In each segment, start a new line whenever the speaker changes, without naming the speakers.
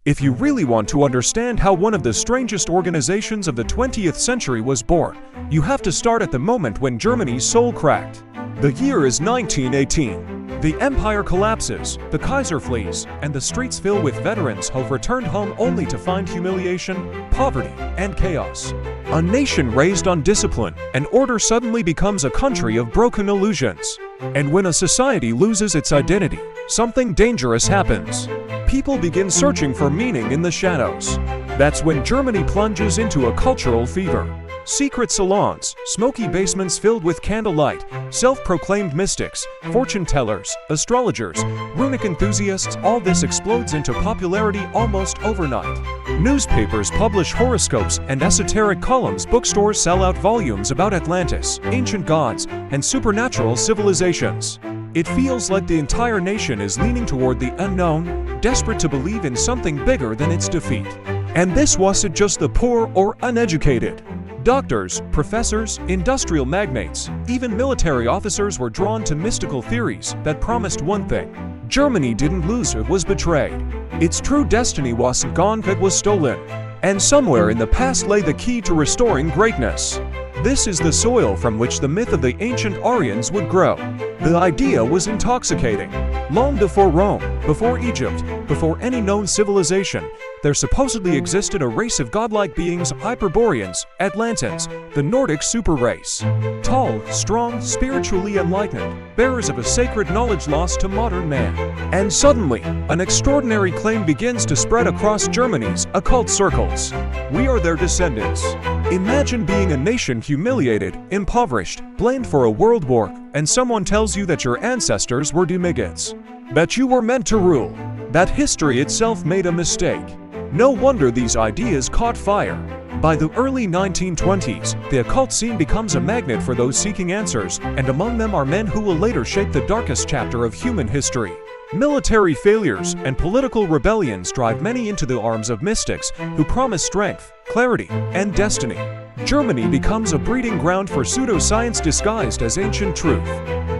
If you really want to understand how one of the strangest organizations of the 20th century was born, you have to start at the moment when Germany's soul cracked. The year is 1918. The empire collapses, the Kaiser flees, and the streets fill with veterans who've returned home only to find humiliation, poverty, and chaos. A nation raised on discipline and order suddenly becomes a country of broken illusions. And when a society loses its identity, something dangerous happens. People begin searching for meaning in the shadows. That's when Germany plunges into a cultural fever. Secret salons, smoky basements filled with candlelight, self-proclaimed mystics, fortune tellers, astrologers, runic enthusiasts, all this explodes into popularity almost overnight. Newspapers publish horoscopes and esoteric columns, bookstores sell out volumes about Atlantis, ancient gods, and supernatural civilizations. It feels like the entire nation is leaning toward the unknown, desperate to believe in something bigger than its defeat. And this wasn't just the poor or uneducated. Doctors, professors, industrial magnates, even military officers were drawn to mystical theories that promised one thing. Germany didn't lose, it was betrayed. Its true destiny wasn't gone, it was stolen. And somewhere in the past lay the key to restoring greatness. This is the soil from which the myth of the ancient Aryans would grow. The idea was intoxicating. Long before Rome, before Egypt, before any known civilization, there supposedly existed a race of godlike beings, Hyperboreans, Atlantans, the Nordic super race. Tall, strong, spiritually enlightened, bearers of a sacred knowledge lost to modern man. And suddenly, an extraordinary claim begins to spread across Germany's occult circles. We are their descendants. Imagine being a nation humiliated, impoverished, blamed for a world war, and someone tells you that your ancestors were demigods. That you were meant to rule. That history itself made a mistake. No wonder these ideas caught fire. By the early 1920s, the occult scene becomes a magnet for those seeking answers, and among them are men who will later shape the darkest chapter of human history. Military failures and political rebellions drive many into the arms of mystics who promise strength, clarity, and destiny. Germany becomes a breeding ground for pseudoscience disguised as ancient truth.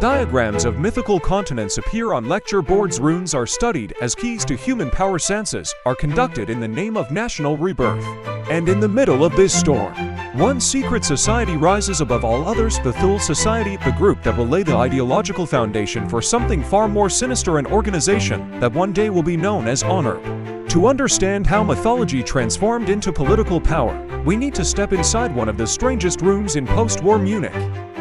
Diagrams of mythical continents appear on lecture boards, runes are studied as keys to human power, censuses are conducted in the name of national rebirth. And in the middle of this storm, one secret society rises above all others, the Thule Society, the group that will lay the ideological foundation for something far more sinister, an organization that one day will be known as ANENERBE. To understand how mythology transformed into political power, we need to step inside one of the strangest rooms in post-war Munich.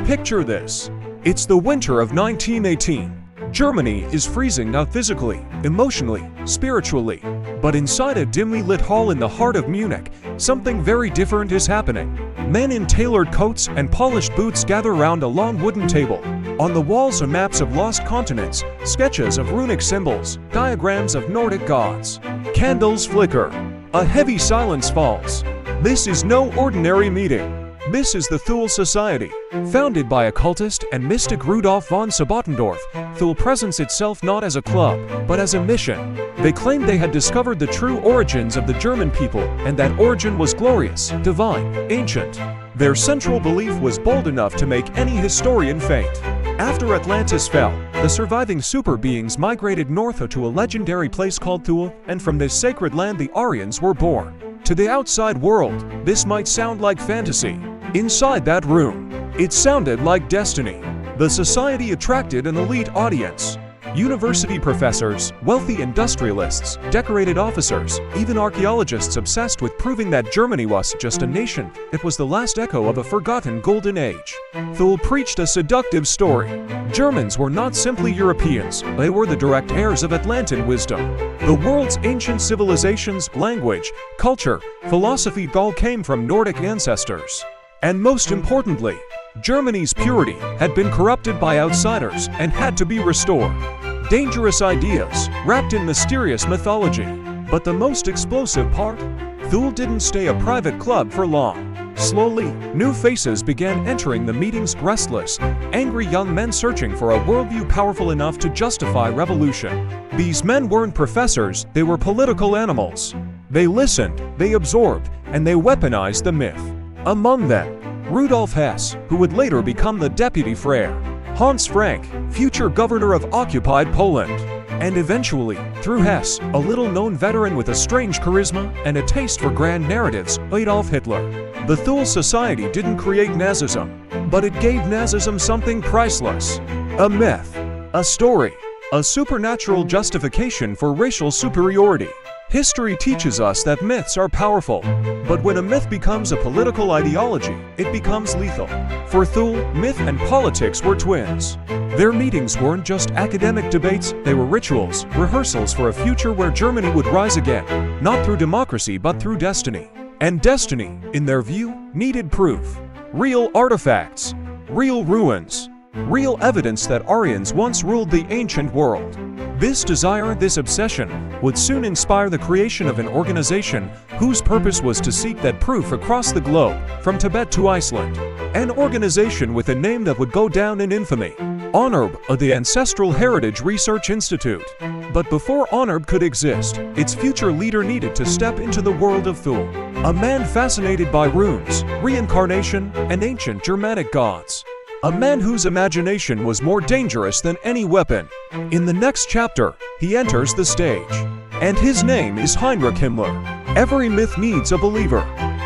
Picture this. It's the winter of 1918. Germany is freezing, not physically, emotionally, spiritually. But inside a dimly lit hall in the heart of Munich, something very different is happening. Men in tailored coats and polished boots gather round a long wooden table. On the walls are maps of lost continents, sketches of runic symbols, diagrams of Nordic gods. Candles flicker. A heavy silence falls. This is no ordinary meeting. This is the Thule Society. Founded by occultist and mystic Rudolf von Sabotendorf, Thule presents itself not as a club, but as a mission. They claimed they had discovered the true origins of the German people, and that origin was glorious, divine, ancient. Their central belief was bold enough to make any historian faint. After Atlantis fell, the surviving super beings migrated north to a legendary place called Thule, and from this sacred land the Aryans were born. To the outside world, this might sound like fantasy. Inside that room, it sounded like destiny. The society attracted an elite audience. University professors, wealthy industrialists, decorated officers, even archaeologists obsessed with proving that Germany was just a nation. It was the last echo of a forgotten golden age. Thule preached a seductive story. Germans were not simply Europeans, they were the direct heirs of Atlantean wisdom. The world's ancient civilizations, language, culture, philosophy all came from Nordic ancestors. And most importantly, Germany's purity had been corrupted by outsiders and had to be restored. Dangerous ideas, wrapped in mysterious mythology. But the most explosive part? Thule didn't stay a private club for long. Slowly, new faces began entering the meetings, restless, angry young men searching for a worldview powerful enough to justify revolution. These men weren't professors, they were political animals. They listened, they absorbed, and they weaponized the myth. Among them, Rudolf Hess, who would later become the deputy Freire. Hans Frank, future governor of occupied Poland. And eventually, through Hess, a little-known veteran with a strange charisma and a taste for grand narratives, Adolf Hitler. The Thule Society didn't create Nazism, but it gave Nazism something priceless. A myth, a story, a supernatural justification for racial superiority. History teaches us that myths are powerful, but when a myth becomes a political ideology, it becomes lethal. For Thule, myth and politics were twins. Their meetings weren't just academic debates, they were rituals, rehearsals for a future where Germany would rise again, not through democracy but through destiny. And destiny, in their view, needed proof. Real artifacts, real ruins, real evidence that Aryans once ruled the ancient world. This desire, this obsession, would soon inspire the creation of an organization whose purpose was to seek that proof across the globe, from Tibet to Iceland. An organization with a name that would go down in infamy. ANENERBE, the Ancestral Heritage Research Institute. But before ANENERBE could exist, its future leader needed to step into the world of Thule. A man fascinated by runes, reincarnation, and ancient Germanic gods. A man whose imagination was more dangerous than any weapon. In the next chapter, he enters the stage. And his name is Heinrich Himmler. Every myth needs a believer.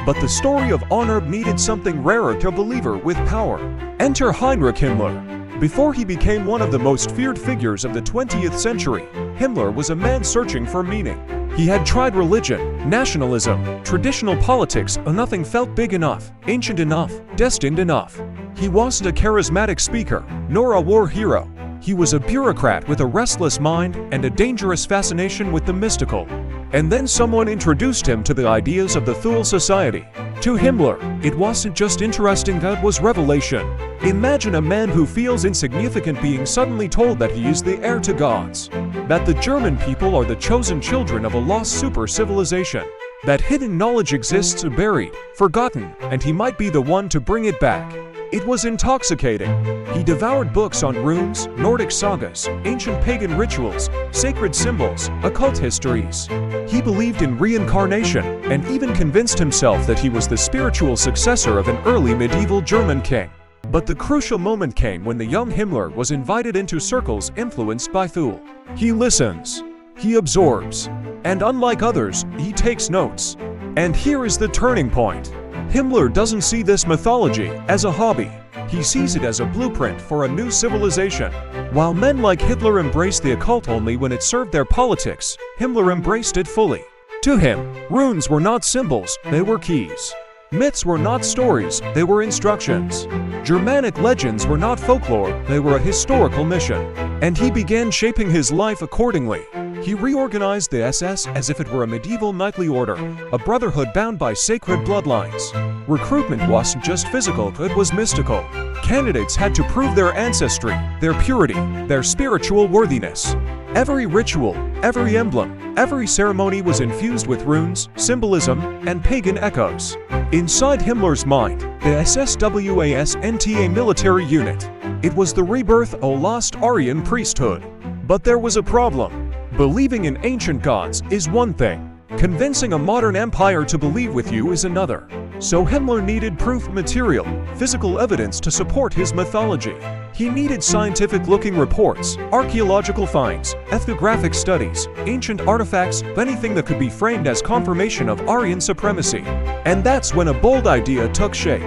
But the story of ANENERBE needed something rarer to a believer with power. Enter Heinrich Himmler. Before he became one of the most feared figures of the 20th century, Himmler was a man searching for meaning. He had tried religion, nationalism, traditional politics, and nothing felt big enough, ancient enough, destined enough. He wasn't a charismatic speaker, nor a war hero. He was a bureaucrat with a restless mind and a dangerous fascination with the mystical. And then someone introduced him to the ideas of the Thule Society. To Himmler, it wasn't just interesting, that was revelation. Imagine a man who feels insignificant being suddenly told that he is the heir to gods. That the German people are the chosen children of a lost super civilization. That hidden knowledge exists buried, forgotten, and he might be the one to bring it back. It was intoxicating. He devoured books on runes, Nordic sagas, ancient pagan rituals, sacred symbols, occult histories. He believed in reincarnation and even convinced himself that he was the spiritual successor of an early medieval German king. But the crucial moment came when the young Himmler was invited into circles influenced by Thule. He listens, he absorbs, and unlike others, he takes notes. And here is the turning point. Himmler doesn't see this mythology as a hobby. He sees it as a blueprint for a new civilization. While men like Hitler embraced the occult only when it served their politics, Himmler embraced it fully. To him, runes were not symbols, they were keys. Myths were not stories, they were instructions. Germanic legends were not folklore, they were a historical mission. And he began shaping his life accordingly. He reorganized the SS as if it were a medieval knightly order, a brotherhood bound by sacred bloodlines. Recruitment wasn't just physical, it was mystical. Candidates had to prove their ancestry, their purity, their spiritual worthiness. Every ritual, every emblem, every ceremony was infused with runes, symbolism, and pagan echoes. Inside Himmler's mind, the SS was not a military unit. It was the rebirth of a lost Aryan priesthood. But there was a problem. Believing in ancient gods is one thing. Convincing a modern empire to believe with you is another. So Himmler needed proof material, physical evidence to support his mythology. He needed scientific-looking reports, archaeological finds, ethnographic studies, ancient artifacts, anything that could be framed as confirmation of Aryan supremacy. And that's when a bold idea took shape.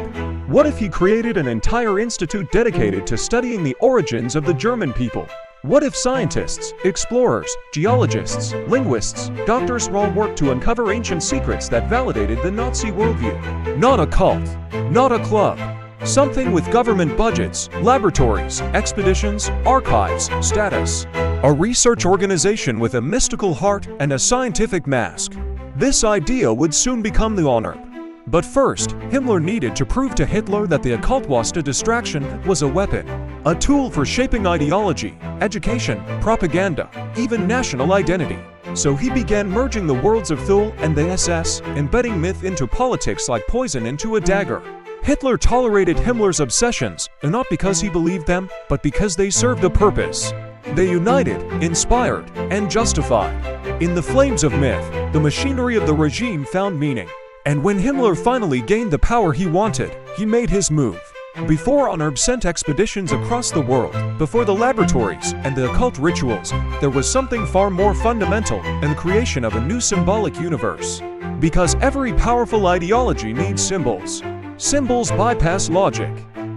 What if he created an entire institute dedicated to studying the origins of the German people? What if scientists, explorers, geologists, linguists, doctors all worked to uncover ancient secrets that validated the Nazi worldview? Not a cult, not a club. Something with government budgets, laboratories, expeditions, archives, status. A research organization with a mystical heart and a scientific mask. This idea would soon become the ANENERBE. But first, Himmler needed to prove to Hitler that the occult wasn't a distraction, was a weapon. A tool for shaping ideology, education, propaganda, even national identity. So he began merging the worlds of Thule and the SS, embedding myth into politics like poison into a dagger. Hitler tolerated Himmler's obsessions, not because he believed them, but because they served a purpose. They united, inspired, and justified. In the flames of myth, the machinery of the regime found meaning. And when Himmler finally gained the power he wanted, he made his move. Before ANENERBE sent expeditions across the world, before the laboratories and the occult rituals, there was something far more fundamental in the creation of a new symbolic universe. Because every powerful ideology needs symbols. Symbols bypass logic.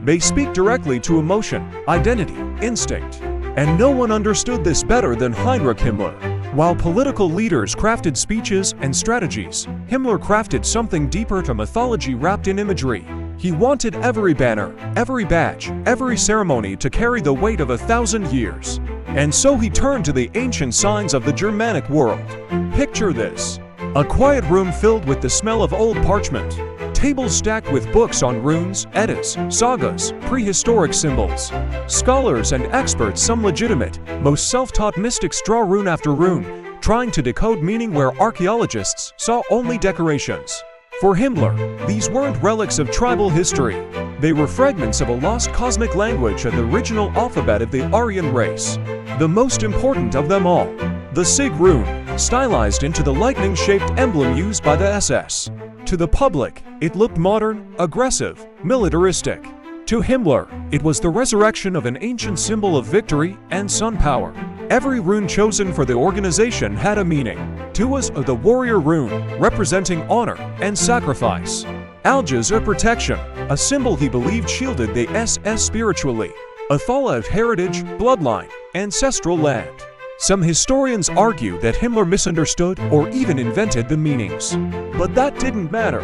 They speak directly to emotion, identity, instinct. And no one understood this better than Heinrich Himmler. While political leaders crafted speeches and strategies, Himmler crafted something deeper to mythology wrapped in imagery. He wanted every banner, every badge, every ceremony to carry the weight of 1,000 years. And so he turned to the ancient signs of the Germanic world. Picture this. A quiet room filled with the smell of old parchment. Tables stacked with books on runes, eddas, sagas, prehistoric symbols. Scholars and experts, some legitimate, most self-taught mystics draw rune after rune, trying to decode meaning where archaeologists saw only decorations. For Himmler, these weren't relics of tribal history. They were fragments of a lost cosmic language and the original alphabet of the Aryan race. The most important of them all, the Sig rune, stylized into the lightning-shaped emblem used by the SS. To the public, it looked modern, aggressive, militaristic. To Himmler, it was the resurrection of an ancient symbol of victory and sun power. Every rune chosen for the organization had a meaning. Two was the warrior rune, representing honor and sacrifice. Alges or protection, a symbol he believed shielded the SS spiritually. Athala of heritage, bloodline, ancestral land. Some historians argue that Himmler misunderstood or even invented the meanings. But that didn't matter.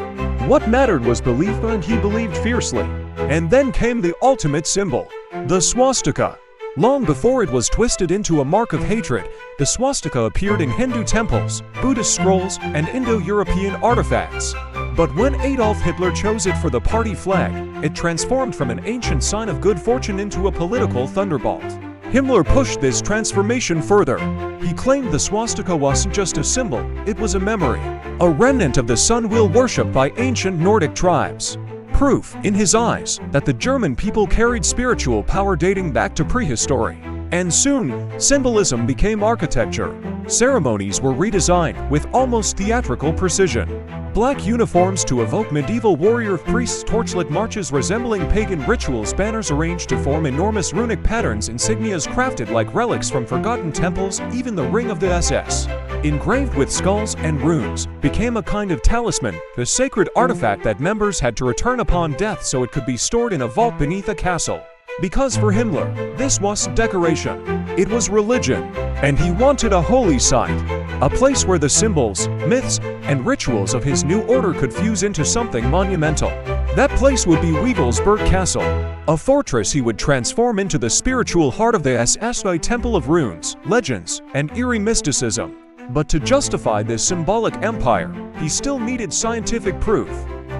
What mattered was belief, and he believed fiercely. And then came the ultimate symbol, the swastika. Long before it was twisted into a mark of hatred, the swastika appeared in Hindu temples, Buddhist scrolls, and Indo-European artifacts. But when Adolf Hitler chose it for the party flag, it transformed from an ancient sign of good fortune into a political thunderbolt. Himmler pushed this transformation further. He claimed the swastika wasn't just a symbol, it was a memory, a remnant of the sun wheel worship by ancient Nordic tribes. Proof, in his eyes, that the German people carried spiritual power dating back to prehistory. And soon, symbolism became architecture. Ceremonies were redesigned with almost theatrical precision. Black uniforms to evoke medieval warrior priests, torchlit marches resembling pagan rituals, banners arranged to form enormous runic patterns, insignias crafted like relics from forgotten temples, even the ring of the SS, engraved with skulls and runes, became a kind of talisman, the sacred artifact that members had to return upon death so it could be stored in a vault beneath a castle. Because for Himmler, this wasn't decoration, it was religion, and he wanted a holy site, a place where the symbols, myths, and rituals of his new order could fuse into something monumental. That place would be Wewelsburg Castle, a fortress he would transform into the spiritual heart of the SS, a temple of runes, legends, and eerie mysticism. But to justify this symbolic empire, he still needed scientific proof.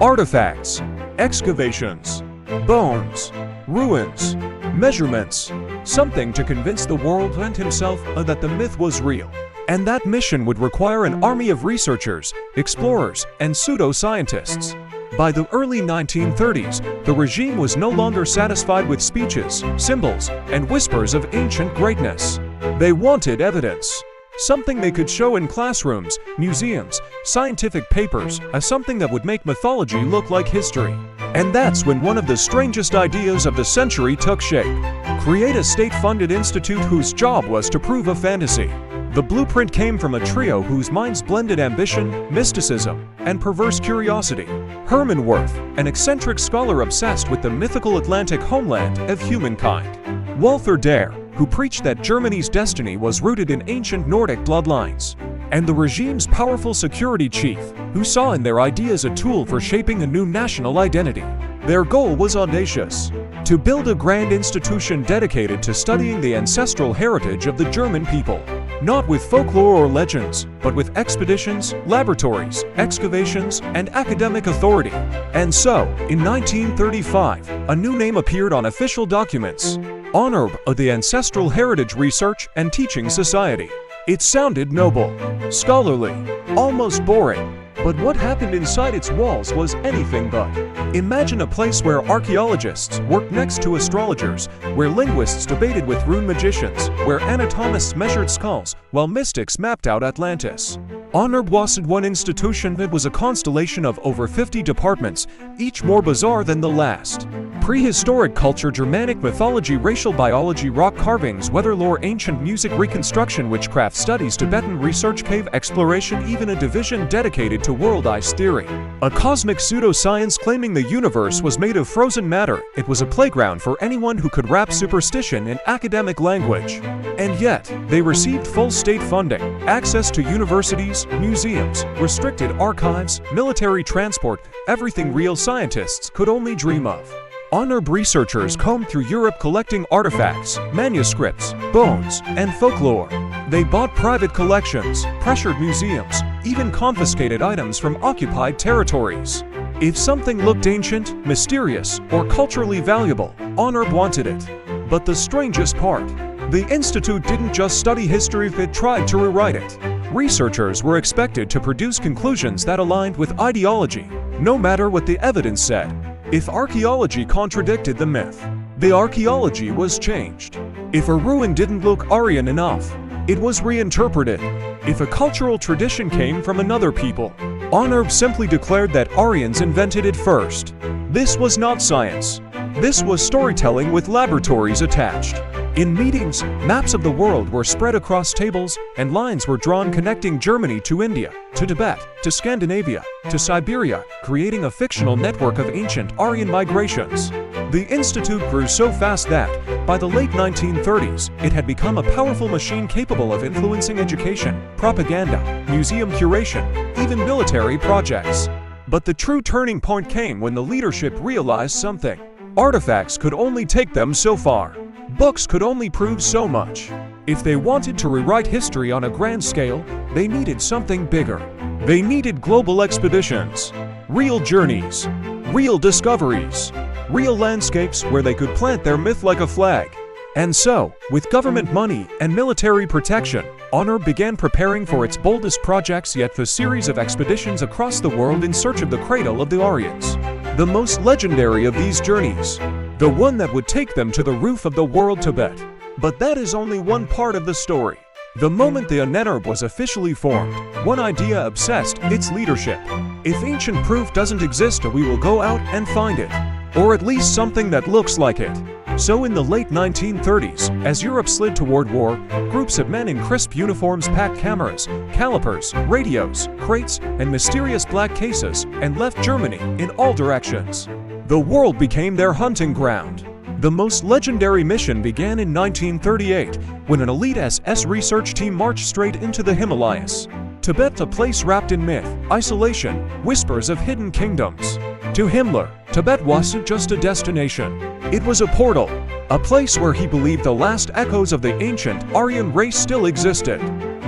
Artifacts, excavations, bones, ruins, measurements, something to convince the world and himself that the myth was real. And that mission would require an army of researchers, explorers, and pseudoscientists. By the early 1930s, the regime was no longer satisfied with speeches, symbols, and whispers of ancient greatness. They wanted evidence. Something they could show in classrooms, museums, scientific papers, as something that would make mythology look like history. And that's when one of the strangest ideas of the century took shape. Create a state-funded institute whose job was to prove a fantasy. The blueprint came from a trio whose minds blended ambition, mysticism, and perverse curiosity. Herman Wirth, an eccentric scholar obsessed with the mythical Atlantic homeland of humankind. Walther Dare, who preached that Germany's destiny was rooted in ancient Nordic bloodlines. And the regime's powerful security chief, who saw in their ideas a tool for shaping a new national identity. Their goal was audacious: to build a grand institution dedicated to studying the ancestral heritage of the German people. Not with folklore or legends, but with expeditions, laboratories, excavations, and academic authority. And so, in 1935, a new name appeared on official documents: ANENERBE, of the Ancestral Heritage Research and Teaching Society. It sounded noble, scholarly, almost boring. But what happened inside its walls was anything but. Imagine a place where archaeologists worked next to astrologers, where linguists debated with rune magicians, where anatomists measured skulls, while mystics mapped out Atlantis. Ahnenerbe wasn't one institution, it was a constellation of over 50 departments, each more bizarre than the last. Prehistoric culture, Germanic mythology, racial biology, rock carvings, weather lore, ancient music, reconstruction, witchcraft studies, Tibetan research, cave exploration, even a division dedicated to world ice theory. A cosmic pseudoscience claiming the universe was made of frozen matter. It was a playground for anyone who could wrap superstition in academic language. And yet, they received full state funding, access to universities, museums, restricted archives, military transport, everything real scientists could only dream of. Ahnenerbe researchers combed through Europe collecting artifacts, manuscripts, bones, and folklore. They bought private collections, pressured museums, even confiscated items from occupied territories. If something looked ancient, mysterious, or culturally valuable, Ahnenerbe wanted it. But the strangest part, the institute didn't just study history, it tried to rewrite it. Researchers were expected to produce conclusions that aligned with ideology, no matter what the evidence said. If archaeology contradicted the myth, the archaeology was changed. If a ruin didn't look Aryan enough, it was reinterpreted. If a cultural tradition came from another people, Ahnenerbe simply declared that Aryans invented it first. This was not science. This was storytelling with laboratories attached. In meetings, maps of the world were spread across tables, and lines were drawn connecting Germany to India, to Tibet, to Scandinavia, to Siberia, creating a fictional network of ancient Aryan migrations. The institute grew so fast that, by the late 1930s, it had become a powerful machine capable of influencing education, propaganda, museum curation, even military projects. But the true turning point came when the leadership realized something. Artifacts could only take them so far. Books could only prove so much. If they wanted to rewrite history on a grand scale, they needed something bigger. They needed global expeditions, real journeys, real discoveries, real landscapes where they could plant their myth like a flag. And so, with government money and military protection, Ahnenerbe began preparing for its boldest projects yet, the series of expeditions across the world in search of the cradle of the Aryans. The most legendary of these journeys, the one that would take them to the roof of the world, Tibet. But that is only one part of the story. The moment the ANENERBE was officially formed, one idea obsessed its leadership. If ancient proof doesn't exist, we will go out and find it. Or at least something that looks like it. So in the late 1930s, as Europe slid toward war, groups of men in crisp uniforms packed cameras, calipers, radios, crates, and mysterious black cases, and left Germany in all directions. The world became their hunting ground. The most legendary mission began in 1938, when an elite SS research team marched straight into the Himalayas. Tibet, a place wrapped in myth, isolation, whispers of hidden kingdoms. To Himmler, Tibet wasn't just a destination. It was a portal, a place where he believed the last echoes of the ancient Aryan race still existed.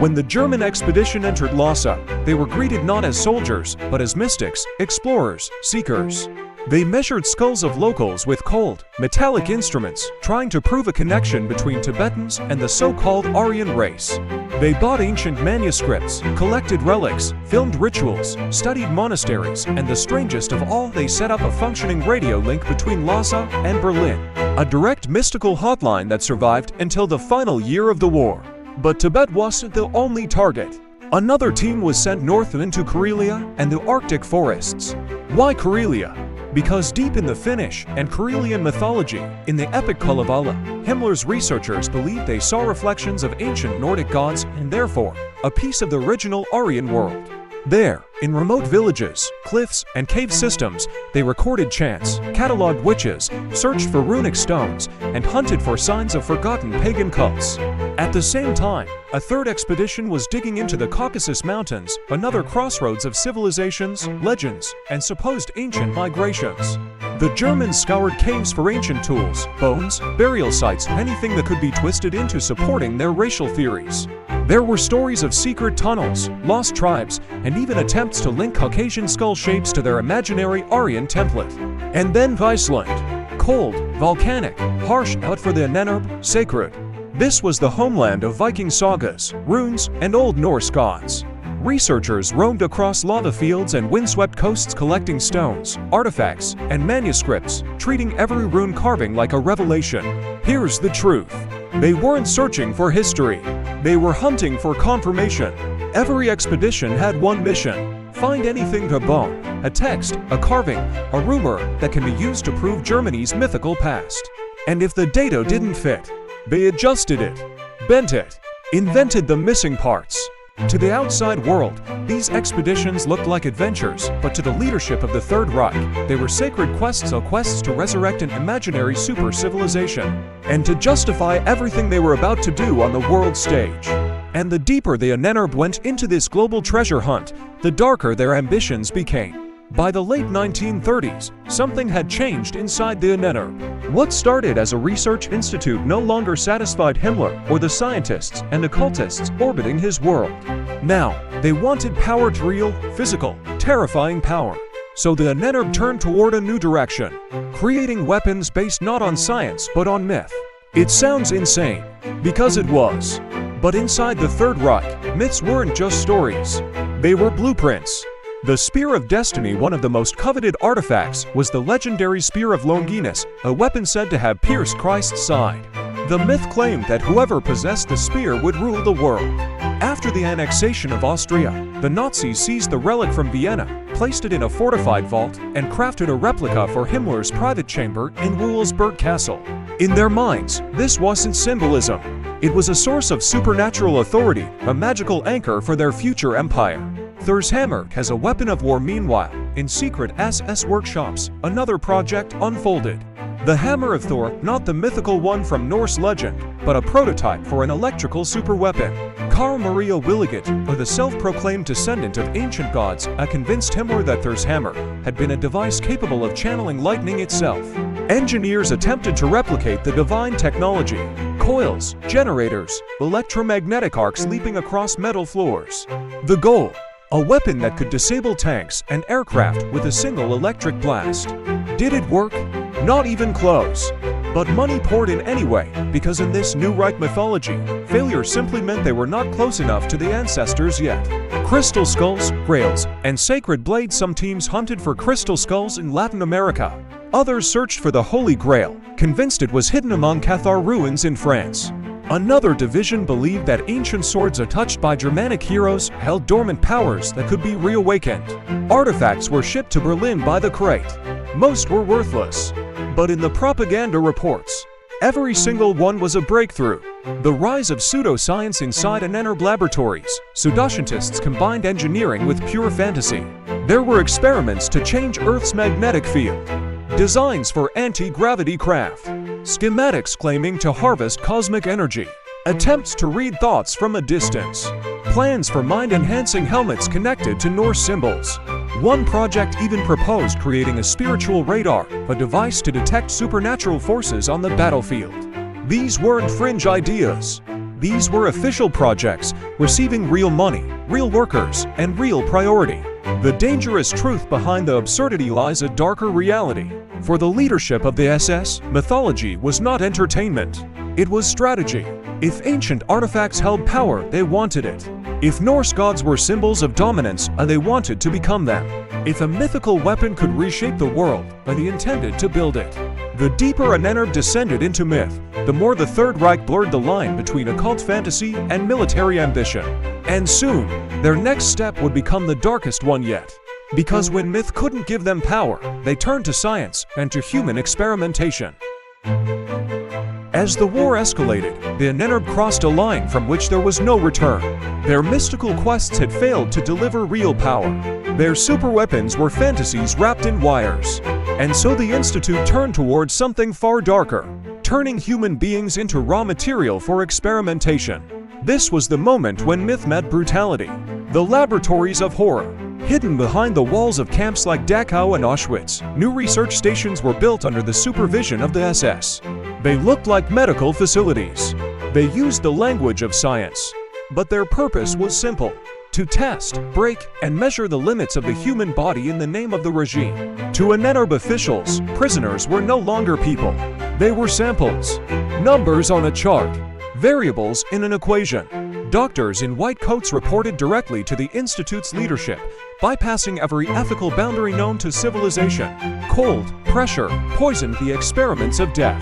When the German expedition entered Lhasa, they were greeted not as soldiers, but as mystics, explorers, seekers. They measured skulls of locals with cold, metallic instruments, trying to prove a connection between Tibetans and the so-called Aryan race. They bought ancient manuscripts, collected relics, filmed rituals, studied monasteries, and the strangest of all, they set up a functioning radio link between Lhasa and Berlin. A direct mystical hotline that survived until the final year of the war. But Tibet wasn't the only target. Another team was sent north into Karelia and the Arctic forests. Why Karelia? Because deep in the Finnish and Karelian mythology, in the epic Kalevala, Himmler's researchers believed they saw reflections of ancient Nordic gods and therefore, a piece of the original Aryan world. There, in remote villages, cliffs, and cave systems, they recorded chants, catalogued witches, searched for runic stones, and hunted for signs of forgotten pagan cults. At the same time, a third expedition was digging into the Caucasus Mountains, another crossroads of civilizations, legends, and supposed ancient migrations. The Germans scoured caves for ancient tools, bones, burial sites, anything that could be twisted into supporting their racial theories. There were stories of secret tunnels, lost tribes, and even attempts to link Caucasian skull shapes to their imaginary Aryan template. And then Iceland. Cold, volcanic, harsh, but for the ANENERBE, sacred. This was the homeland of Viking sagas, runes, and Old Norse gods. Researchers roamed across lava fields and windswept coasts collecting stones, artifacts, and manuscripts, treating every rune carving like a revelation. Here's the truth. They weren't searching for history. They were hunting for confirmation. Every expedition had one mission: find anything to bone, a text, a carving, a rumor that can be used to prove Germany's mythical past. And if the data didn't fit, they adjusted it, bent it, invented the missing parts. To the outside world, these expeditions looked like adventures, but to the leadership of the Third Reich, they were sacred quests to resurrect an imaginary super-civilization, and to justify everything they were about to do on the world stage. And the deeper the ANENERBE went into this global treasure hunt, the darker their ambitions became. By the late 1930s, something had changed inside the ANENERBE. What started as a research institute no longer satisfied Himmler or the scientists and occultists orbiting his world. Now, they wanted power, real, physical, terrifying power. So the ANENERBE turned toward a new direction, creating weapons based not on science but on myth. It sounds insane, because it was. But inside the Third Reich, myths weren't just stories. They were blueprints. The Spear of Destiny, one of the most coveted artifacts, was the legendary Spear of Longinus, a weapon said to have pierced Christ's side. The myth claimed that whoever possessed the spear would rule the world. After the annexation of Austria, the Nazis seized the relic from Vienna, placed it in a fortified vault, and crafted a replica for Himmler's private chamber in Wewelsburg Castle. In their minds, this wasn't symbolism. It was a source of supernatural authority, a magical anchor for their future empire. Thor's hammer has a weapon of war. Meanwhile, in secret SS workshops, another project unfolded. The Hammer of Thor, not the mythical one from Norse legend, but a prototype for an electrical superweapon. Karl Maria Williget, or the self-proclaimed descendant of ancient gods, convinced Himmler that Thor's hammer had been a device capable of channeling lightning itself. Engineers attempted to replicate the divine technology: coils, generators, electromagnetic arcs leaping across metal floors. The goal: a weapon that could disable tanks and aircraft with a single electric blast. Did it work? Not even close. But money poured in anyway, because in this new Reich mythology, failure simply meant they were not close enough to the ancestors yet. Crystal skulls, grails, and sacred blades. Some teams hunted for crystal skulls in Latin America. Others searched for the Holy Grail, convinced it was hidden among Cathar ruins in France. Another division believed that ancient swords untouched by Germanic heroes held dormant powers that could be reawakened. Artifacts were shipped to Berlin by the crate. Most were worthless. But in the propaganda reports, every single one was a breakthrough. The rise of pseudoscience inside ANENERBE laboratories. Pseudoscientists combined engineering with pure fantasy. There were experiments to change Earth's magnetic field. Designs for anti-gravity craft. Schematics claiming to harvest cosmic energy. Attempts to read thoughts from a distance. Plans for mind-enhancing helmets connected to Norse symbols. One project even proposed creating a spiritual radar, a device to detect supernatural forces on the battlefield. These weren't fringe ideas. These were official projects, receiving real money, real workers, and real priority. The dangerous truth behind the absurdity lies a darker reality. For the leadership of the SS, mythology was not entertainment. It was strategy. If ancient artifacts held power, they wanted it. If Norse gods were symbols of dominance, they wanted to become them. If a mythical weapon could reshape the world, they intended to build it. The deeper ANENERBE descended into myth, the more the Third Reich blurred the line between occult fantasy and military ambition. And soon, their next step would become the darkest one yet. Because when myth couldn't give them power, they turned to science and to human experimentation. As the war escalated, the ANENERBE crossed a line from which there was no return. Their mystical quests had failed to deliver real power. Their superweapons were fantasies wrapped in wires. And so the Institute turned towards something far darker, turning human beings into raw material for experimentation. This was the moment when myth met brutality. The laboratories of horror. Hidden behind the walls of camps like Dachau and Auschwitz, new research stations were built under the supervision of the SS. They looked like medical facilities. They used the language of science. But their purpose was simple: to test, break, and measure the limits of the human body in the name of the regime. To ANENERBE officials, prisoners were no longer people. They were samples. Numbers on a chart. Variables in an equation. Doctors in white coats reported directly to the Institute's leadership, bypassing every ethical boundary known to civilization. Cold, pressure, poisoned the experiments of death.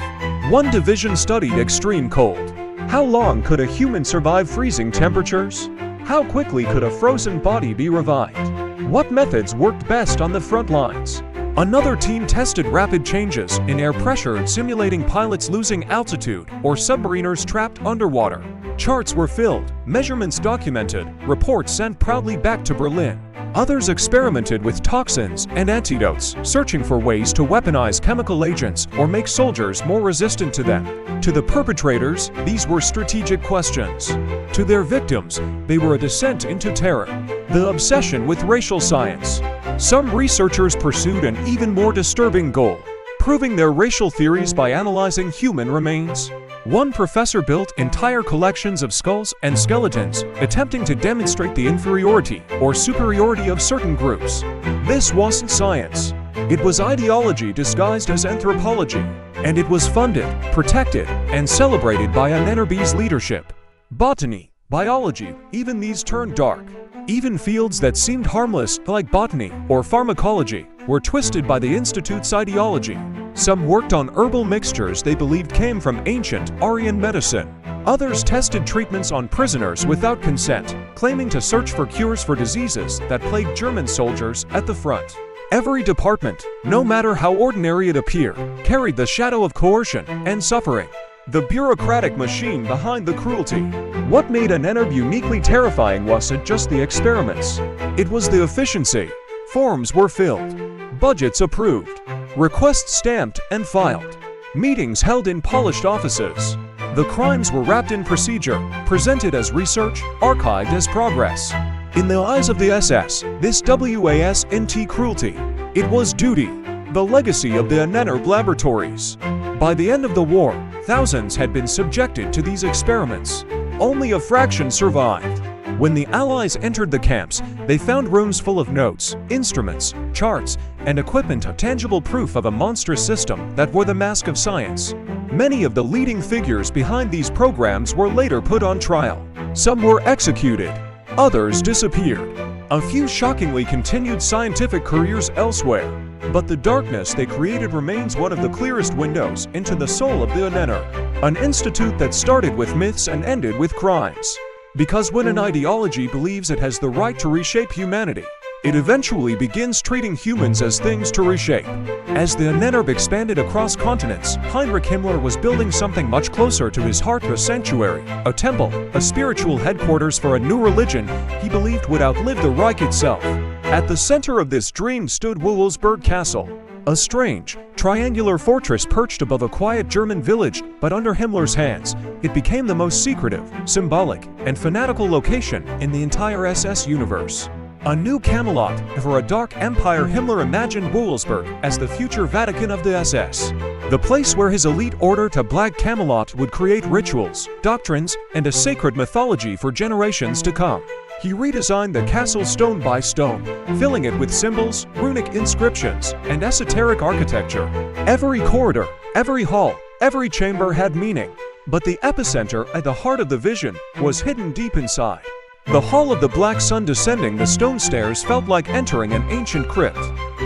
One division studied extreme cold. How long could a human survive freezing temperatures? How quickly could a frozen body be revived? What methods worked best on the front lines? Another team tested rapid changes in air pressure, simulating pilots losing altitude or submariners trapped underwater. Charts were filled, measurements documented, reports sent proudly back to Berlin. Others experimented with toxins and antidotes, searching for ways to weaponize chemical agents or make soldiers more resistant to them. To the perpetrators, these were strategic questions. To their victims, they were a descent into terror. The obsession with racial science. Some researchers pursued an even more disturbing goal, proving their racial theories by analyzing human remains. One professor built entire collections of skulls and skeletons, attempting to demonstrate the inferiority or superiority of certain groups. This wasn't science. It was ideology disguised as anthropology, and it was funded, protected, and celebrated by Ahnenerbe's leadership. Botany, biology, even these turned dark. Even fields that seemed harmless, like botany or pharmacology, were twisted by the Institute's ideology. Some worked on herbal mixtures they believed came from ancient Aryan medicine. Others tested treatments on prisoners without consent, claiming to search for cures for diseases that plagued German soldiers at the front. Every department, no matter how ordinary it appeared, carried the shadow of coercion and suffering. The bureaucratic machine behind the cruelty. What made ANENERBE uniquely terrifying wasn't just the experiments. It was the efficiency. Forms were filled, budgets approved, requests stamped and filed, meetings held in polished offices. The crimes were wrapped in procedure, presented as research, archived as progress. In the eyes of the SS, this wasn't cruelty. It was duty, the legacy of the ANENERBE laboratories. By the end of the war, thousands had been subjected to these experiments. Only a fraction survived. When the Allies entered the camps, they found rooms full of notes, instruments, charts, and equipment, a tangible proof of a monstrous system that wore the mask of science. Many of the leading figures behind these programs were later put on trial. Some were executed. Others disappeared. A few shockingly continued scientific careers elsewhere. But the darkness they created remains one of the clearest windows into the soul of the ANENERBE, an institute that started with myths and ended with crimes. Because when an ideology believes it has the right to reshape humanity, it eventually begins treating humans as things to reshape. As the ANENERBE expanded across continents, Heinrich Himmler was building something much closer to his heart: a sanctuary, a temple, a spiritual headquarters for a new religion he believed would outlive the Reich itself. At the center of this dream stood Wewelsburg Castle, a strange, triangular fortress perched above a quiet German village, but under Himmler's hands, it became the most secretive, symbolic, and fanatical location in the entire SS universe. A new Camelot for a dark empire. Himmler imagined Wewelsburg as the future Vatican of the SS, the place where his elite order to Black Camelot would create rituals, doctrines, and a sacred mythology for generations to come. He redesigned the castle stone by stone, filling it with symbols, runic inscriptions, and esoteric architecture. Every corridor, every hall, every chamber had meaning. But the epicenter at the heart of the vision was hidden deep inside. The Hall of the Black Sun. Descending the stone stairs felt like entering an ancient crypt.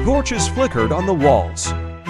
Torches flickered on the walls.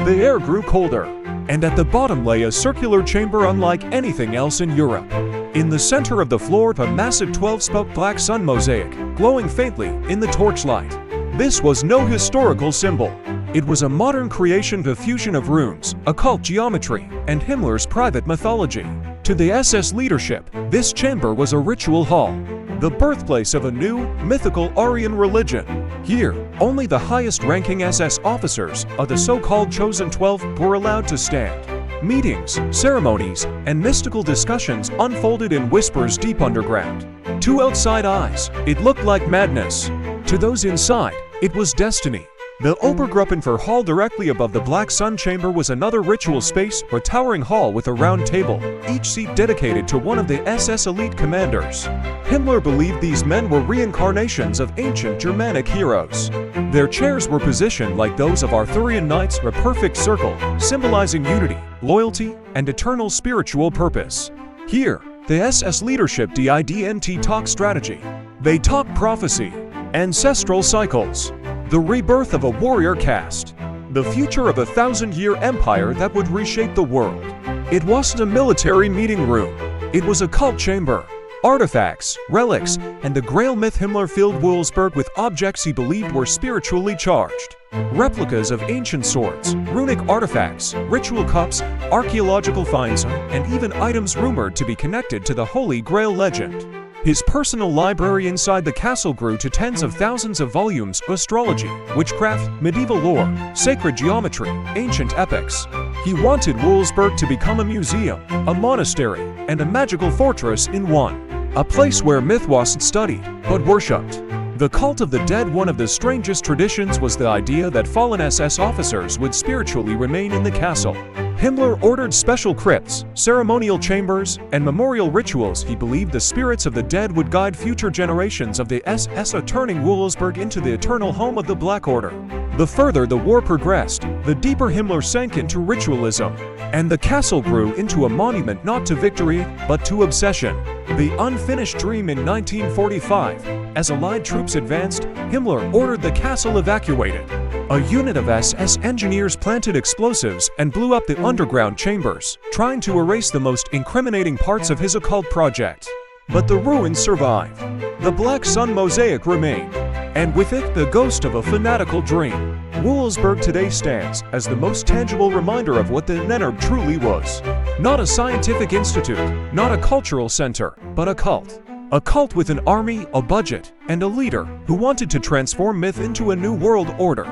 The air grew colder, and at the bottom lay a circular chamber unlike anything else in Europe. In the center of the floor, a massive 12-spoke black sun mosaic, glowing faintly in the torchlight. This was no historical symbol. It was a modern creation, the fusion of runes, occult geometry, and Himmler's private mythology. To the SS leadership, this chamber was a ritual hall, the birthplace of a new, mythical Aryan religion. Here, only the highest-ranking SS officers of the so-called Chosen 12 were allowed to stand. Meetings, ceremonies, and mystical discussions unfolded in whispers deep underground. To outside eyes, it looked like madness. To those inside, it was destiny. The Obergruppenführer hall directly above the Black Sun chamber was another ritual space, a towering hall with a round table, each seat dedicated to one of the SS elite commanders. Himmler believed these men were reincarnations of ancient Germanic heroes. Their chairs were positioned like those of Arthurian knights, a perfect circle, symbolizing unity, loyalty, and eternal spiritual purpose. Here, the SS leadership didn't talk strategy. They talked prophecy, ancestral cycles, the rebirth of a warrior caste, the future of a 1,000-year empire that would reshape the world. It wasn't a military meeting room. It was a cult chamber, artifacts, relics, and the Grail myth. Himmler filled Wewelsburg with objects he believed were spiritually charged. Replicas of ancient swords, runic artifacts, ritual cups, archaeological finds, and even items rumored to be connected to the Holy Grail legend. His personal library inside the castle grew to tens of thousands of volumes: astrology, witchcraft, medieval lore, sacred geometry, ancient epics. He wanted Wewelsburg to become a museum, a monastery, and a magical fortress in one. A place where myth wasn't studied, but worshipped. The cult of the dead. One of the strangest traditions was the idea that fallen SS officers would spiritually remain in the castle. Himmler ordered special crypts, ceremonial chambers, and memorial rituals. He believed the spirits of the dead would guide future generations of the SS, turning Wewelsburg into the eternal home of the Black Order. The further the war progressed, the deeper Himmler sank into ritualism, and the castle grew into a monument not to victory, but to obsession. The unfinished dream. In 1945, as Allied troops advanced, Himmler ordered the castle evacuated. A unit of SS engineers planted explosives and blew up the underground chambers, trying to erase the most incriminating parts of his occult project. But the ruins survived. The Black Sun mosaic remained, and with it the ghost of a fanatical dream. Wewelsburg today stands as the most tangible reminder of what the ANENERBE truly was. Not a scientific institute, not a cultural center, but a cult. A cult with an army, a budget, and a leader who wanted to transform myth into a new world order.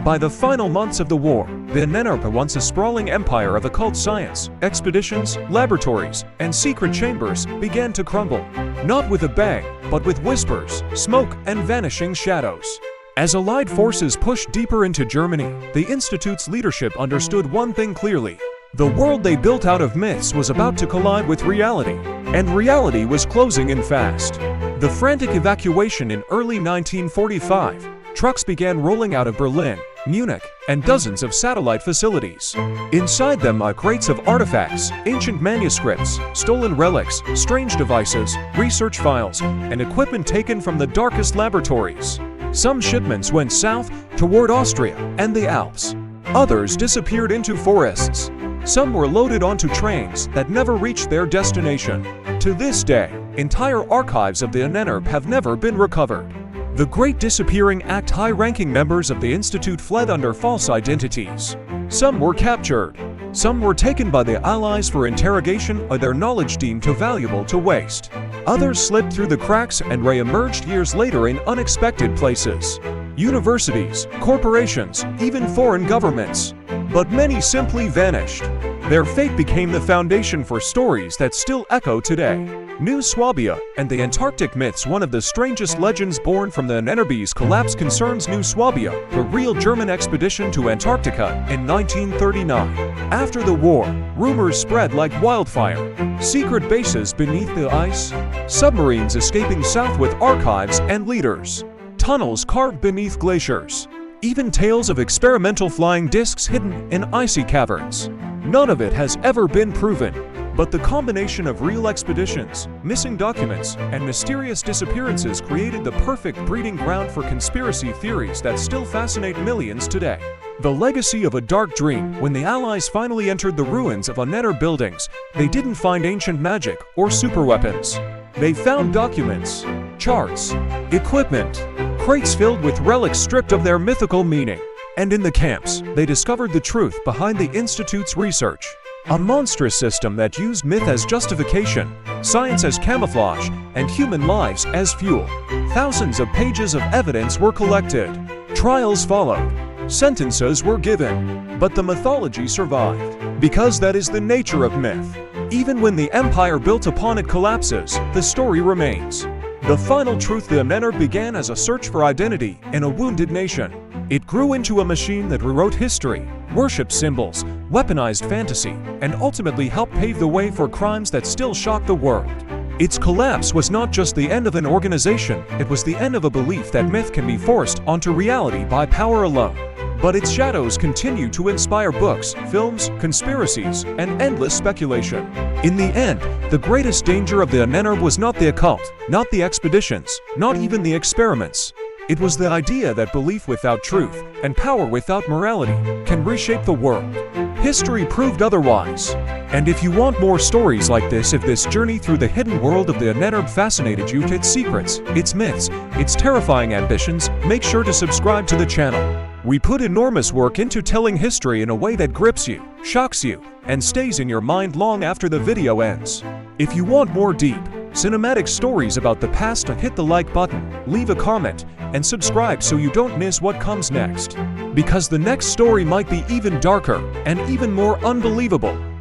By the final months of the war, the ANENERBE, once a sprawling empire of occult science, expeditions, laboratories, and secret chambers, began to crumble. Not with a bang, but with whispers, smoke, and vanishing shadows. As Allied forces pushed deeper into Germany, the Institute's leadership understood one thing clearly. The world they built out of myths was about to collide with reality, and reality was closing in fast. The frantic evacuation. In early 1945, trucks began rolling out of Berlin, Munich, and dozens of satellite facilities. Inside them are crates of artifacts, ancient manuscripts, stolen relics, strange devices, research files, and equipment taken from the darkest laboratories. Some shipments went south toward Austria and the Alps. Others disappeared into forests. Some were loaded onto trains that never reached their destination. To this day, entire archives of the ANENERBE have never been recovered. The Great Disappearing Act. High-ranking members of the Institute fled under false identities. Some were captured. Some were taken by the Allies for interrogation or their knowledge deemed too valuable to waste. Others slipped through the cracks and re-emerged years later in unexpected places. Universities, corporations, even foreign governments. But many simply vanished. Their fate became the foundation for stories that still echo today. New Swabia and the Antarctic myths. One of the strangest legends born from the ANENERBE's collapse concerns New Swabia, the real German expedition to Antarctica in 1939. After the war, rumors spread like wildfire. Secret bases beneath the ice, submarines escaping south with archives and leaders, tunnels carved beneath glaciers, even tales of experimental flying discs hidden in icy caverns. None of it has ever been proven, but the combination of real expeditions, missing documents, and mysterious disappearances created the perfect breeding ground for conspiracy theories that still fascinate millions today. The legacy of a dark dream. When the Allies finally entered the ruins of ANENERBE buildings, they didn't find ancient magic or superweapons. They found documents, charts, equipment, crates filled with relics stripped of their mythical meaning. And in the camps, they discovered the truth behind the Institute's research. A monstrous system that used myth as justification, science as camouflage, and human lives as fuel. Thousands of pages of evidence were collected. Trials followed. Sentences were given. But the mythology survived. Because that is the nature of myth. Even when the empire built upon it collapses, the story remains. The final truth. The ANENERBE began as a search for identity in a wounded nation. It grew into a machine that rewrote history, worshipped symbols, weaponized fantasy, and ultimately helped pave the way for crimes that still shock the world. Its collapse was not just the end of an organization, it was the end of a belief that myth can be forced onto reality by power alone. But its shadows continue to inspire books, films, conspiracies, and endless speculation. In the end, the greatest danger of the ANENERBE was not the occult, not the expeditions, not even the experiments. It was the idea that belief without truth and power without morality can reshape the world. History proved otherwise. And if you want more stories like this, if this journey through the hidden world of the Ahnenerbe fascinated you, its secrets, its myths, its terrifying ambitions, make sure to subscribe to the channel. We put enormous work into telling history in a way that grips you, shocks you, and stays in your mind long after the video ends. If you want more deep, cinematic stories about the past, hit the like button, leave a comment, and subscribe so you don't miss what comes next. Because the next story might be even darker and even more unbelievable.